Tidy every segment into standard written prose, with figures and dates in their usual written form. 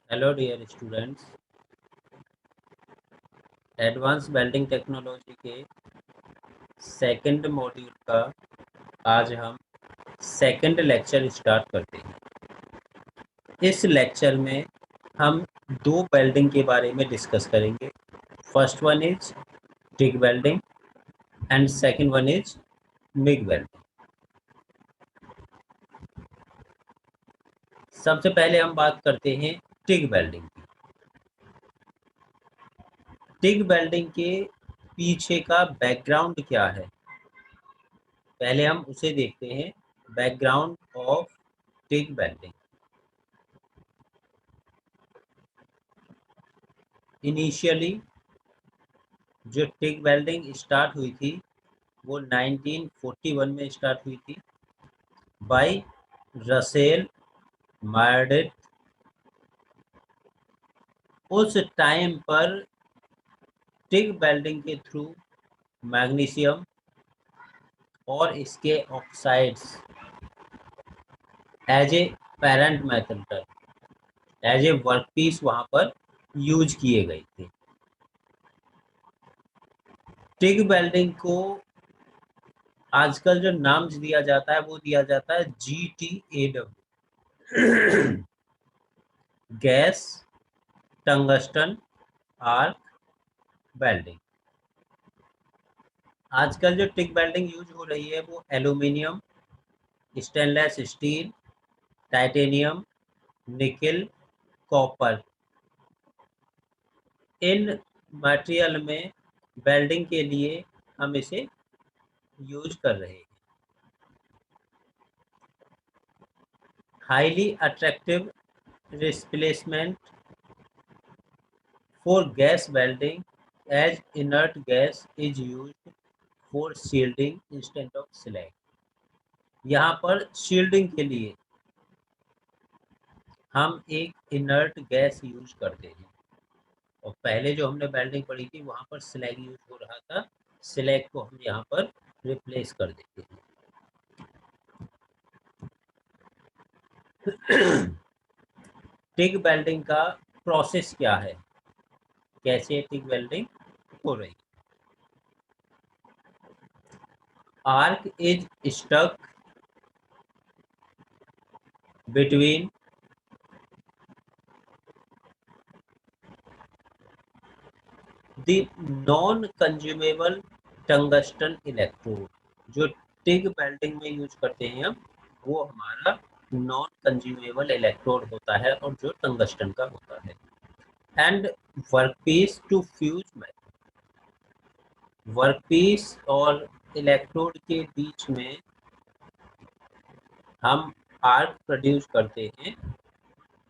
Hello dear students. Advance welding technology के second module का आज हम सेकंड लेक्चर स्टार्ट करते हैं। इस लेक्चर में हम दो वेल्डिंग के बारे में डिस्कस करेंगे। First one is TIG welding and second one is MiG welding. सबसे पहले हम बात करते हैं टिग वेल्डिंग की। टिग वेल्डिंग के पीछे का बैकग्राउंड क्या है, पहले हम उसे देखते हैं। Background of TIG welding. Initially जो टिग वेल्डिंग स्टार्ट हुई थी वो 1941 में स्टार्ट हुई थी बाय रसेल मार्डेट। उस टाइम पर टिग वेल्डिंग के थ्रू मैग्नीशियम और इसके oxides as a parent metal, as a workpiece वहां पर यूज किए गए थे। टिग वेल्डिंग को आजकल जो नाम दिया जाता है वो दिया जाता है GTAW, gas tungsten arc welding. आजकल जो टिग वेल्डिंग यूज हो रही है वो aluminium, stainless steel, titanium, nickel, copper, इन मटेरियल में वेल्डिंग के लिए हम इसे यूज कर रहे हैं। Highly attractive replacement for gas welding as inert gas is used for shielding instead of slag. यहाँ पर शील्डिंग के लिए हम एक इनर्ट गैस यूज करते हैं, और पहले जो हमने वेल्डिंग पढ़ी थी वहाँ पर स्लैग यूज हो रहा था। स्लैग को हम यहाँ पर रिप्लेस कर देते हैं। टिग वेल्डिंग का प्रोसेस क्या है, कैसे टिग वेल्डिंग हो रही। Arc is stuck between the non consumable tungsten electrode. जो टिग वेल्डिंग में यूज करते हैं हम, वो हमारा नॉन कंज्यूमेबल इलेक्ट्रोड होता है और जो टंगस्टन का होता है। And workpiece to fuse metal. Workpiece और इलेक्ट्रोड के बीच में हम आर्क प्रोड्यूस करते हैं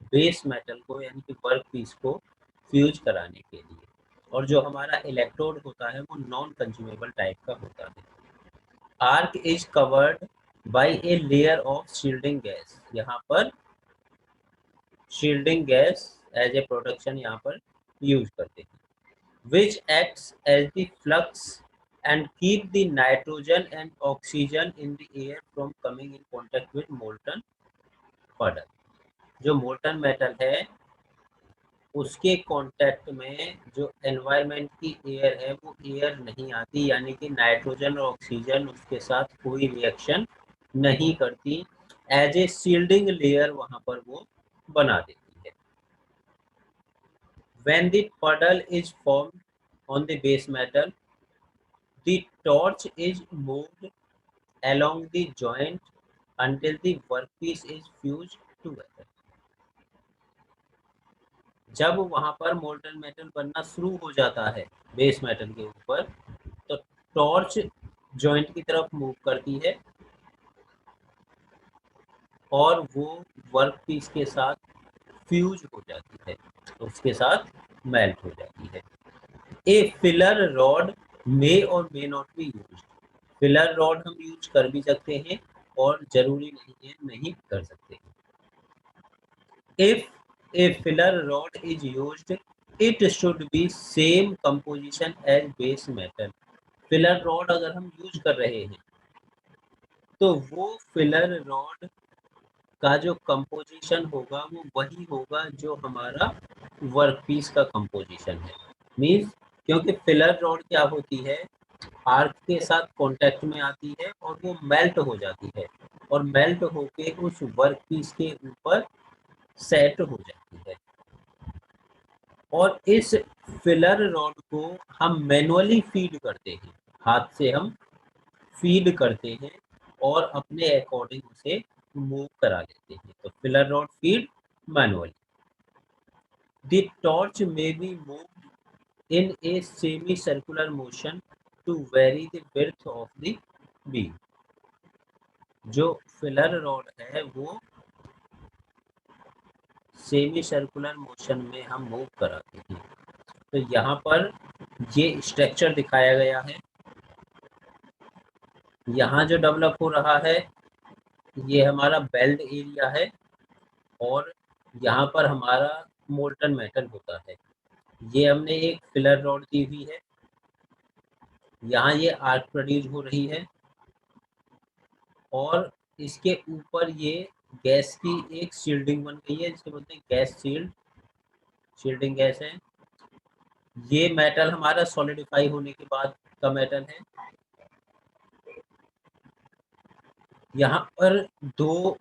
बेस मेटल को, यानी कि वर्क पीस को फ्यूज कराने के लिए। और जो हमारा इलेक्ट्रोड होता है वो नॉन कंज्यूमेबल टाइप का होता है। Arc is covered by a layer of shielding gas. यहाँ पर shielding gas as a production यहाँ पर यूज करते हैं, which acts as the flux and keep the nitrogen and oxygen in the air from coming in contact with molten puddle। जो molten metal है उसके contact में जो एनवायरनमेंट की एयर है वो एयर नहीं आती, यानी कि नाइट्रोजन और ऑक्सीजन उसके साथ कोई रिएक्शन नहीं करती। एज ए शील्डिंग लेयर वहां पर वो बना देती है। व्हेन द पडल is formed on the base metal, the torch is moved along the joint until the workpiece is fused together। जब वहां पर मोल्टन मेटल बनना शुरू हो जाता है बेस मेटल के ऊपर, तो टॉर्च जॉइंट की तरफ मूव करती है और वो वर्क पीस के साथ फ्यूज हो जाती है, उसके साथ मेल्ट हो जाती है। ए फिलर रॉड मे और may not be use. Filler rod हम यूज कर भी सकते हैं और जरूरी नहीं है नहीं कर सकते। If a filler rod is used, it should be same composition as base metal। Filler rod अगर हम यूज कर रहे हैं तो वो फिलर रॉड का जो कंपोजिशन होगा वो वही होगा जो हमारा वर्क पीस का कंपोजिशन है। मीन्स क्योंकि फिलर रॉड क्या होती है, आर्क के साथ कांटेक्ट में आती है और वो मेल्ट हो जाती है और मेल्ट होके उस वर्क पीस के ऊपर सेट हो जाती है। और इस फिलर रॉड को हम मैनुअली फीड करते हैं, हाथ से हम फीड करते हैं और अपने अकॉर्डिंग उसे मूव करा लेते हैं। तो filler rod feed manually. The torch may be moved in a semicircular motion to vary the width of the beam. जो फिलर रॉड है वो सेमी सर्कुलर मोशन में हम मूव कराते हैं। तो यहाँ पर ये स्ट्रक्चर दिखाया गया है। यहाँ जो डेवलप हो रहा है ये हमारा बेल्ट एरिया है और यहाँ पर हमारा मोल्टन मेटल होता है। ये हमने एक फिलर रॉड दी हुई है, यहाँ ये आर्क प्रोड्यूस हो रही है और इसके ऊपर ये गैस की एक शील्डिंग बन गई है जिसे बोलते हैं गैस शील्डिंग गैस है। ये मेटल हमारा सॉलिडिफाई होने के बाद का मेटल है। यहाँ पर दो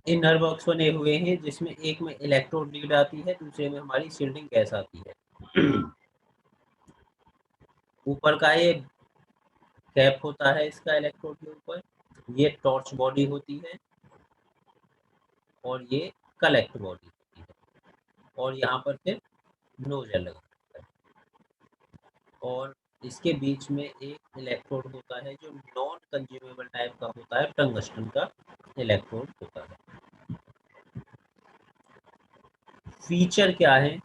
इनर बॉक्स बने हुए हैं जिसमें एक में इलेक्ट्रोड लीड आती है, दूसरे में हमारी शील्डिंग गैस आती है। ऊपर का ये कैप होता है इसका इलेक्ट्रोड के ऊपर, ये टॉर्च बॉडी होती है और ये कलेक्ट बॉडी होती है और यहाँ पर फिर नोजल लगा है और इसके बीच में एक इलेक्ट्रोड होता है जो नॉन कंज्यूमेबल टाइप का होता है, टंगस्टन का इलेक्ट्रोड होता है। फीचर क्या है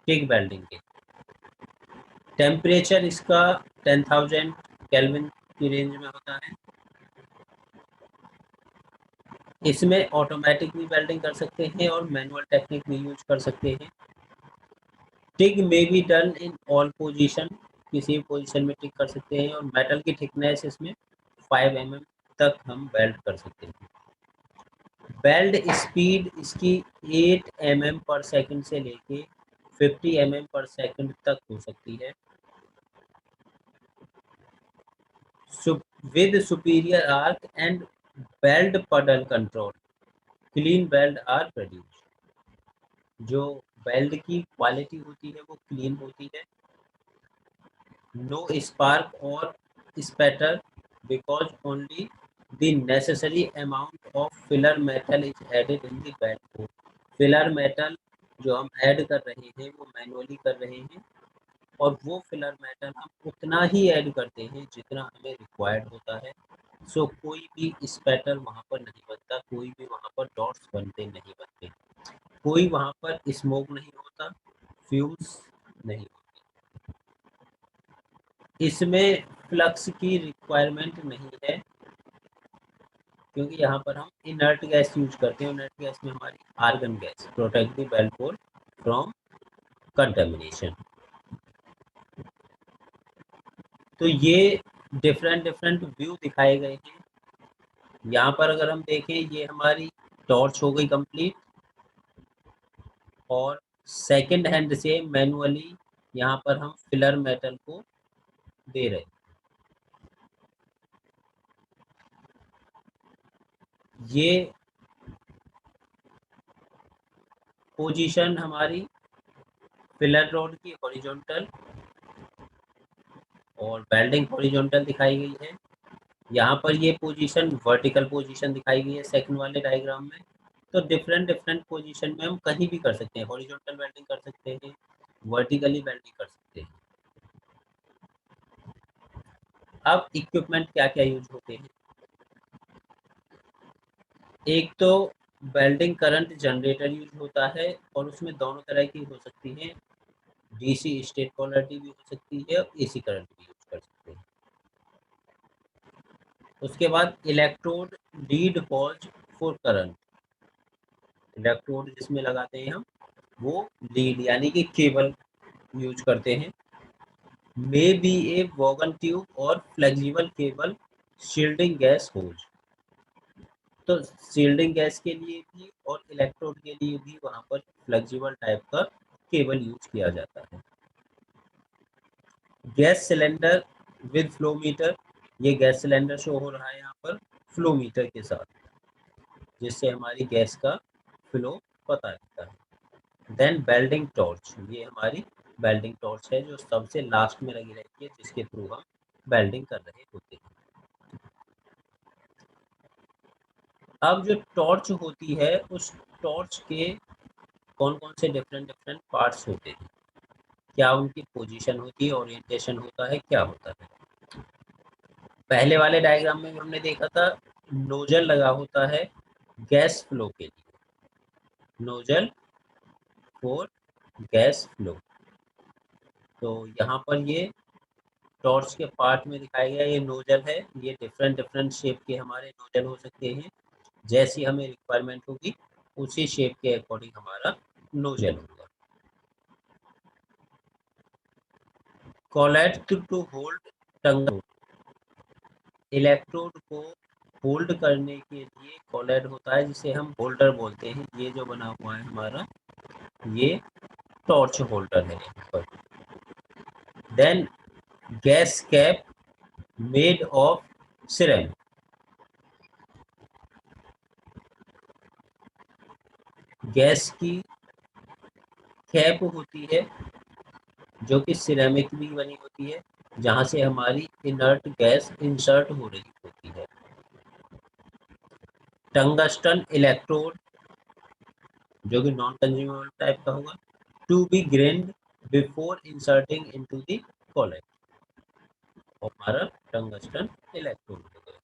टिग वेल्डिंग के? टेम्परेचर इसका 10,000 केल्विन की रेंज में होता है। इसमें ऑटोमेटिक भी वेल्डिंग कर सकते हैं और मैनुअल टेक्निक भी यूज कर सकते हैं। टिग में be done in all position, किसी भी पोजीशन में टिग कर सकते हैं और मेटल की थिकनेस इसमें 5 mm तक हम वेल्ड कर सकते हैं। वेल्ड स्पीड इसकी 8 mm पर सेकंड से लेके 50 mm पर सेकंड तक हो सकती है। With superior arc and weld puddle control, clean weld are produced। जो वेल्ड की क्वालिटी होती है वो क्लीन होती है। नो स्पार्क और spatter because only the necessary amount of filler metal is added in the weld code. Filler metal जो हम ऐड कर रहे हैं वो मैनुअली कर रहे हैं और वो फिलर मेटल हम उतना ही ऐड करते हैं जितना हमें रिक्वायर्ड होता है। सो कोई भी स्पैटर वहाँ पर नहीं बनता, कोई भी वहाँ पर डॉट्स बनते नहीं बनते, कोई वहाँ पर स्मोक नहीं होता, फ्यूम्स नहीं होती। इसमें फ्लक्स की रिक्वायरमेंट नहीं है क्योंकि यहाँ पर हम इनर्ट गैस यूज करते हैं। इनर्ट गैस में हमारी argon gas protect the weld core from contamination. तो ये डिफरेंट डिफरेंट व्यू दिखाए गए हैं। यहाँ पर अगर हम देखें ये हमारी टॉर्च हो गई कंप्लीट और सेकंड हैंड से मैनुअली यहाँ पर हम फिलर मेटल को दे रहे हैं। ये पोजीशन हमारी फिलर रॉड की हॉरिजॉन्टल और वेल्डिंग हॉरिजॉन्टल दिखाई गई है। यहाँ पर ये पोजीशन वर्टिकल पोजीशन दिखाई गई है सेकंड वाले डायग्राम में। तो डिफरेंट डिफरेंट पोजीशन में हम कहीं भी कर सकते हैं, हॉरिजॉन्टल वेल्डिंग कर सकते हैं, वर्टिकली वेल्डिंग कर सकते हैं। अब इक्विपमेंट क्या क्या यूज होते हैं? एक तो वेल्डिंग करंट जनरेटर यूज होता है और उसमें दोनों तरह की हो सकती है, डीसी स्टेट पोलरिटी भी हो सकती है और एसी करंट भी यूज कर सकते हैं। उसके बाद electrode lead holds for current, electrode जिसमें लगाते हैं हम वो लीड यानी कि केबल यूज करते हैं। May be a wagon tube और flexible cable shielding gas hose. तो शील्डिंग गैस के लिए भी और इलेक्ट्रोड के लिए भी वहाँ पर फ्लेक्सिबल टाइप का केबल यूज किया जाता है। Gas cylinder with flow meter, ये गैस सिलेंडर शो हो रहा है यहाँ पर फ्लो मीटर के साथ, जिससे हमारी गैस का फ्लो पता लगता है। देन वेल्डिंग टॉर्च, ये हमारी वेल्डिंग टॉर्च है जो सबसे लास्ट में लगी रहती है, जिसके थ्रू हम वेल्डिंग कर रहे होते हैं। अब जो टॉर्च होती है, उस टॉर्च के कौन कौन से डिफरेंट डिफरेंट पार्ट्स होते हैं, क्या उनकी पोजीशन होती है, ओरिएंटेशन होता है, क्या होता है। पहले वाले डायग्राम में हमने देखा था नोजल लगा होता है गैस फ्लो के लिए, नोजल फॉर गैस फ्लो। तो यहाँ पर ये टॉर्च के पार्ट में दिखाया गया ये नोजल है, ये डिफरेंट डिफरेंट शेप के हमारे नोजल हो सकते हैं, जैसी हमें रिक्वायरमेंट होगी उसी शेप के अकॉर्डिंग हमारा नोजल होगा। कॉलेट टू होल्ड टंग, इलेक्ट्रोड को होल्ड करने के लिए कॉलेट होता है, जिसे हम होल्डर बोलते हैं। ये जो बना हुआ है हमारा, ये टॉर्च होल्डर है यहाँ पर। Then gas cap made of ceramic, gas की कैप होती है जो कि सिरेमिक भी बनी होती है, जहाँ से हमारी इनर्ट गैस इंसर्ट हो रही होती है। टंगस्टन इलेक्ट्रोड, जो कि नॉन कंज्यूमेबल टाइप का होगा, to be grained before inserting into the collet, और हमारा टंगस्टन इलेक्ट्रोड हो गया।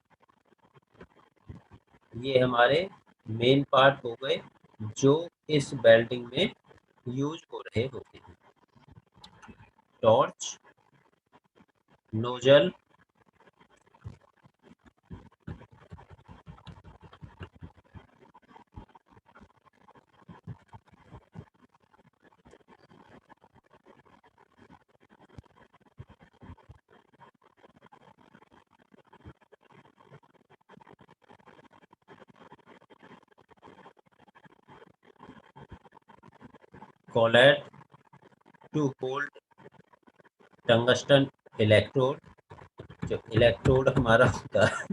ये हमारे मेन पार्ट हो गए जो इस वेल्डिंग में यूज हो रहे होते हैं। Torch, nozzle, collet to hold tungsten electrode, जो इलेक्ट्रोड हमारा होता है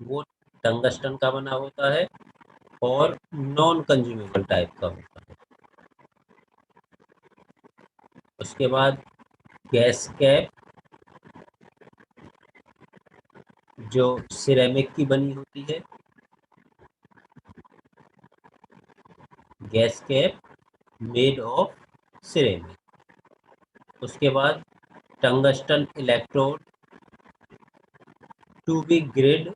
वो टंगस्टन का बना होता है और नॉन कंज्यूमेबल टाइप का होता है। उसके बाद गैस कैप, जो सिरेमिक की बनी होती है, gas cap made of ceramic. उसके बाद tungsten electrode to be grind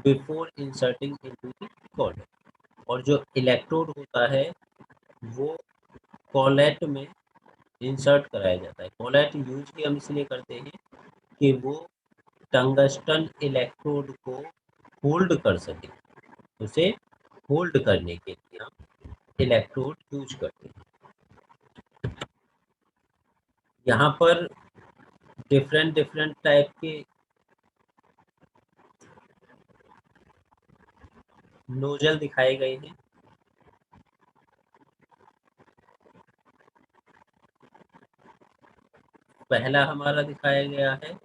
before inserting into the collet, और जो इलेक्ट्रोड होता है वो कॉलेट में इंसर्ट कराया जाता है। कॉलेट यूज भी हम इसलिए करते हैं कि वो टंगस्टन इलेक्ट्रोड को होल्ड कर सके, उसे होल्ड करने के लिए हम इलेक्ट्रोड यूज करते हैं। यहाँ पर डिफरेंट डिफरेंट टाइप के नोजल दिखाए गए हैं। पहला हमारा दिखाया गया है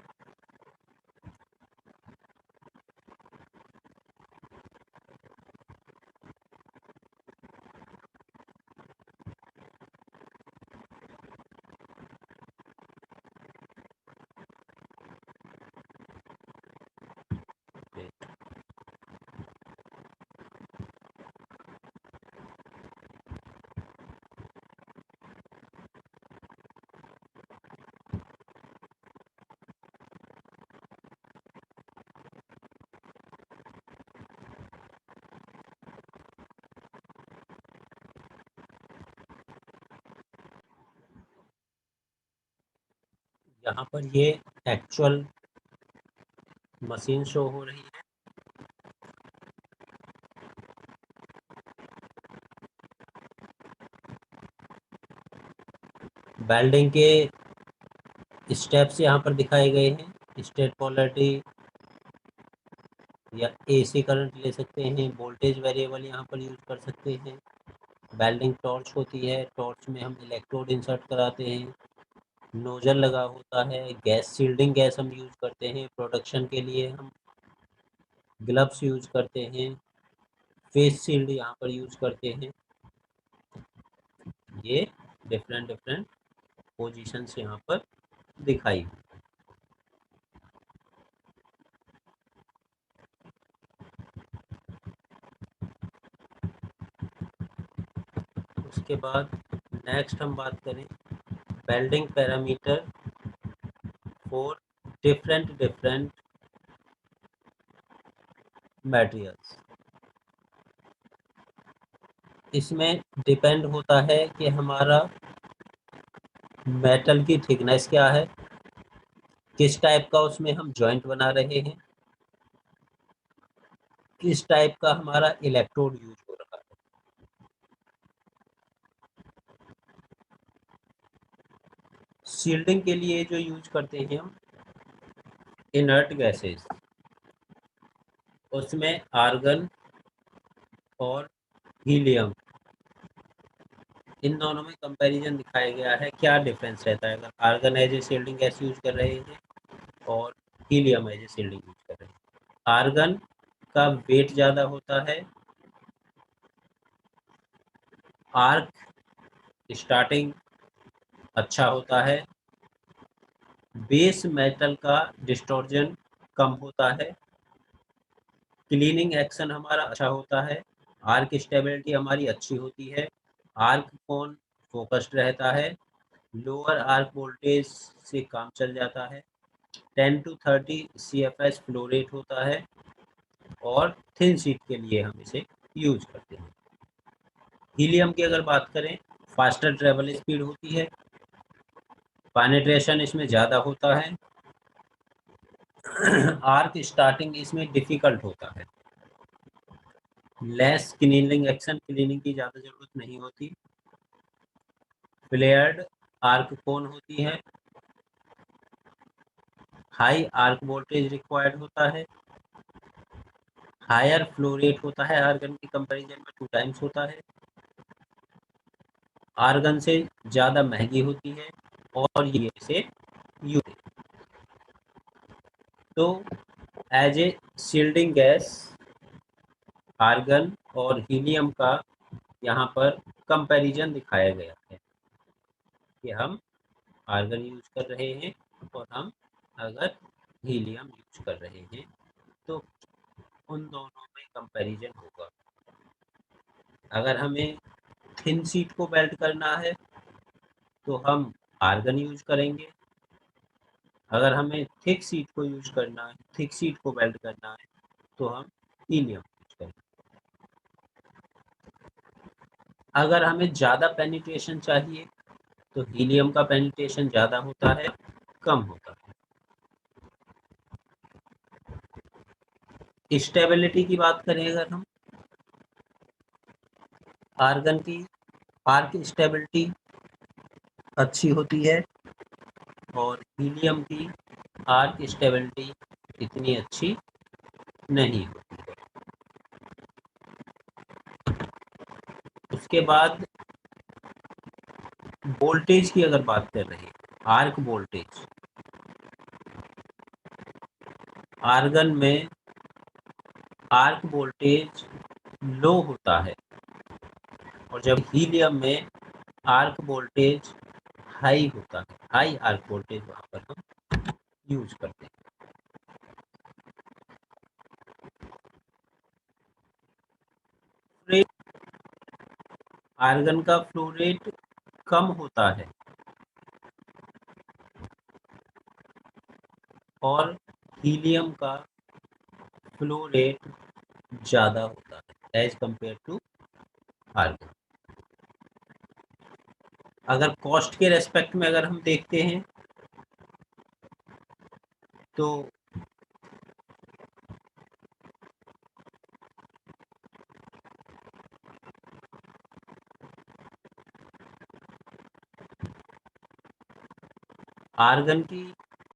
यहाँ पर ये एक्चुअल मशीन शो हो रही है। वेल्डिंग के स्टेप्स यहाँ पर दिखाए गए हैं, स्टेट पोलैरिटी, या एसी करंट ले सकते हैं, वोल्टेज वेरिएबल यहाँ पर यूज़ कर सकते हैं। वेल्डिंग टॉर्च होती है, टॉर्च में हम इलेक्ट्रोड इंसर्ट कराते हैं। नोजल लगा होता है, गैस शील्डिंग गैस हम यूज़ करते हैं प्रोटेक्शन के लिए, हम ग्लव्स यूज़ करते हैं, फेस शील्ड यहाँ पर यूज़ करते हैं। ये डिफरेंट डिफरेंट पोजीशंस यहाँ पर दिखाई। उसके बाद नेक्स्ट हम बात करें welding parameter for different different materials. इसमें डिपेंड होता है कि हमारा मेटल की थिकनेस क्या है, किस टाइप का उसमें हम जॉइंट बना रहे हैं, किस टाइप का हमारा इलेक्ट्रोड यूज हो रहा है। शील्डिंग के लिए जो यूज करते हैं हम इनर्ट गैसेस, उसमें आर्गन और हीलियम, इन दोनों में कंपैरिजन दिखाया गया है। क्या डिफरेंस रहता है अगर argon as a shielding gas use कर रहे हैं और helium as a shielding use कर रहे हैं। आर्गन का वेट ज़्यादा होता है, आर्क स्टार्टिंग अच्छा होता है, बेस मेटल का डिस्टॉर्जन कम होता है, क्लीनिंग एक्शन हमारा अच्छा होता है, आर्क स्टेबिलिटी हमारी अच्छी होती है, आर्क कोन फोकस्ड रहता है, लोअर आर्क वोल्टेज से काम चल जाता है, 10 to 30 CFS फ्लो रेट होता है और थिन शीट के लिए हम इसे यूज करते हैं। हीलियम की अगर बात करें, फास्टर ट्रेवल स्पीड होती है, पेनिट्रेशन इसमें ज़्यादा होता है, आर्क स्टार्टिंग इसमें डिफिकल्ट होता है, लेस क्लीनिंग एक्शन, क्लीनिंग की ज़्यादा ज़रूरत नहीं होती, फ्लेयर्ड आर्क कोन होती है, हाई आर्क वोल्टेज रिक्वायर्ड होता है, हायर फ्लो रेट होता है, आर्गन की कंपैरिजन में 2 टाइम्स होता है, आर्गन से ज़्यादा महंगी होती है और ये इसे यूज। तो as a shielding gas argon और हीलियम का यहाँ पर कंपैरिजन दिखाया गया है कि हम आर्गन यूज कर रहे हैं और हम अगर हीलियम यूज कर रहे हैं तो उन दोनों में कंपैरिजन होगा। अगर हमें थिन शीट को वेल्ड करना है तो हम आर्गन यूज करेंगे, अगर हमें थिक शीट को यूज करना है, थिक शीट को वेल्ड करना है तो हम हीलियम यूज करेंगे। अगर हमें ज़्यादा पेनिट्रेशन चाहिए तो हीलियम का पेनिट्रेशन ज़्यादा होता है, कम होता है। स्टेबिलिटी की बात करें अगर हम, आर्गन की आर्क स्टेबिलिटी अच्छी होती है और हीलियम की आर्क स्टेबिलिटी इतनी अच्छी नहीं होती है। उसके बाद वोल्टेज की अगर बात कर रहे हैं, आर्क वोल्टेज, आर्गन में आर्क वोल्टेज लो होता है और जब हीलियम में आर्क वोल्टेज हाई होता है, हाई आर्क वोल्टेज वहाँ पर हम यूज करते हैं। आर्गन का फ्लो रेट कम होता है और हीलियम का फ्लो रेट ज़्यादा होता है एज कंपेयर टू आर्गन। अगर कॉस्ट के रेस्पेक्ट में अगर हम देखते हैं तो आर्गन की